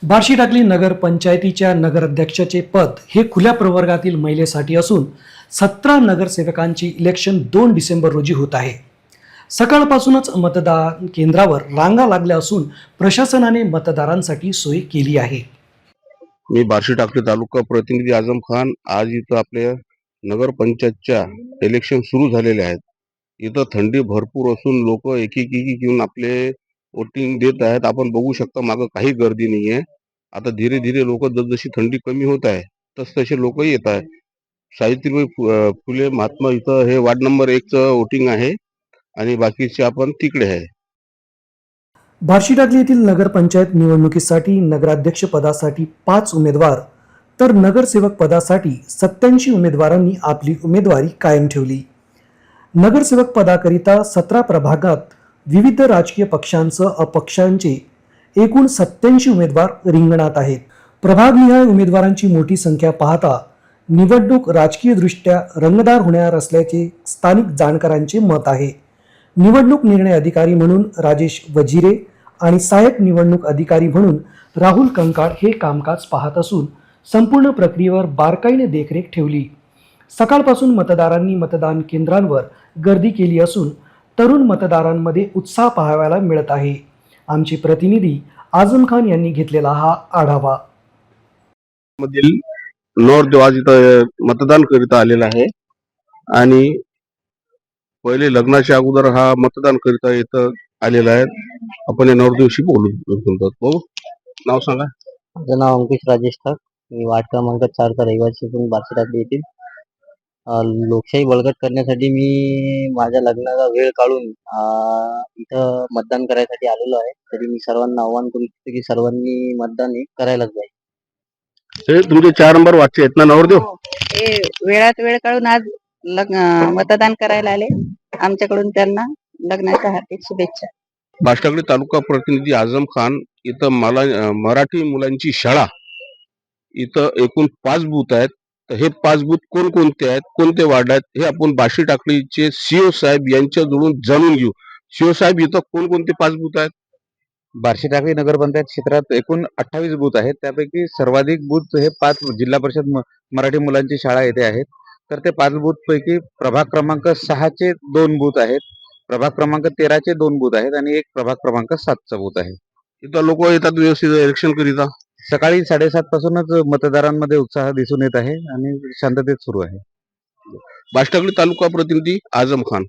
बार्शी टाकली नगर पंचायतीच्या नगराध्यक्षाचे पद हे खुल्या प्रवर्गातील महिलेसाठी असून 17 नगरसेवकांची इलेक्शन 2 डिसेंबर रोजी होत आहे। सकाळपासूनच मतदान केंद्रावर रांगा लागल्या असून प्रशासनाने मतदारांसाठी सोय केली आहे। मी बार्शी टाकली तालुका प्रतिनिधी आजम खान। आज इथं आपल्या नगर पंचायतच्या इलेक्शन सुरू झालेले आहेत। इथं थंडी भरपूर असून लोक एक घेऊन आपले वोटिंग देत आहेत। आपण बघू शकता मागं काही गर्दी नाहीये। आता धीरे धीरे लोक जसजशी थंडी कमी होत आहे तसे लोक येत आहेत। सावित्रीबाई फुले महात्मा इथं हे वार्ड नंबर 1 चं वोटिंग आहे आणि बाकीचे आपण तिकडे आहे। बार्शी टाकली येथील नगरपंचायत निवडणुकीसाठी नगराध्यक्ष पदासाठी 5 उमेदवार तर नगरसेवक पदासाठी 87 उमेदवारांनी आपली उमेदवारी कायम ठेवली। नगरसेवक पदाकरिता 17 प्रभागात विविध राजकीय पक्षांसह अपक्षांचे एकूण 87 उमेदवार रिंगणात आहेत। प्रभागनिहाय उमेदवारांची मोठी संख्या पाहता निवडणूक राजकीयदृष्ट्या रंगतदार होणार असल्याचे स्थानिक जाणकारांचे मत आहे। निवडणूक निर्णय अधिकारी म्हणून राजेश वजिरे आणि सहाय्यक निवडणूक अधिकारी म्हणून राहुल कंकाळ हे कामकाज पाहत असून संपूर्ण प्रक्रियेवर बारकाईने देखरेख ठेवली। सकाळपासून मतदारांनी मतदान केंद्रांवर गर्दी केली असून तरुण मतदारांमध्ये उत्साह पाहायला मिळत आहे। आमचे प्रतिनिधी आझम खान यांनी घेतलेला हा आढावा। मधील नॉर्थ आज इथं मतदान करीता आलेला आहे आणि पहिले लग्नाच्या अगोदर हा मतदान करीता इथं आलेला आहे। आपण या नॉर्थ दिवशी बोलू। नाव सांगा। माझं नाव अंकुश राजेश ठाक। मी वार्ड क्रमांक 4 चा रहिवासी असून बार्शी टाकली येथील लोकशाही बळकट करण्यासाठी मी माझ्या लग्नाचा वेळ काढून इथं मतदान करायसाठी आलेलो आहे। तरी मी सर्वांना आवाहन करू इच्छितो की सर्वांनी मतदान हे करायलाच पाहिजे। हे तुमचे 4 नंबर वाटचे आहेत ना नवरदेव? हे वेळात वेळ काढून आज मतदान करायला आले। आमच्याकडून त्यांना लग्नाच्या हार्दिक शुभेच्छा। बार्शी टाकली तालुका प्रतिनिधी आझम खान। इथं मराठी मुलांची शाळा इथं एकूण 5 बूथ आहेत। तर हे 5 बूथ कोणकोणते आहेत, कोणते वार्ड आहेत हे आपण बार्शी टाकलीचे सीओ साहेब यांच्याजवळून जाणून घेऊ। सीओ साहेब, इथं कोणकोणते 5 बूथ आहेत? बार्शी टाकली नगरपंचायत क्षेत्रात एकूण 28 बूथ आहेत। त्यापैकी सर्वाधिक बूथ हे 5 जिल्हा परिषद मराठी मुलांची शाळा येथे आहेत। तर ते 5 बूथ पैकी प्रभाग क्रमांक 6 चे 2 बूथ आहेत, प्रभाग क्रमांक 13 चे 2 बूथ आहेत आणि एक प्रभाग क्रमांक 7 चा बूथ आहे। इथं लोक येतात व्यवस्थित इलेक्शन करीता? सकाळी 7:30 पासूनच मतदारांमध्ये उत्साह दिसून येत आहे आणि शांततेत सुरू आहे। बार्शी टाकली तालुका प्रतिनिधी आझम खान।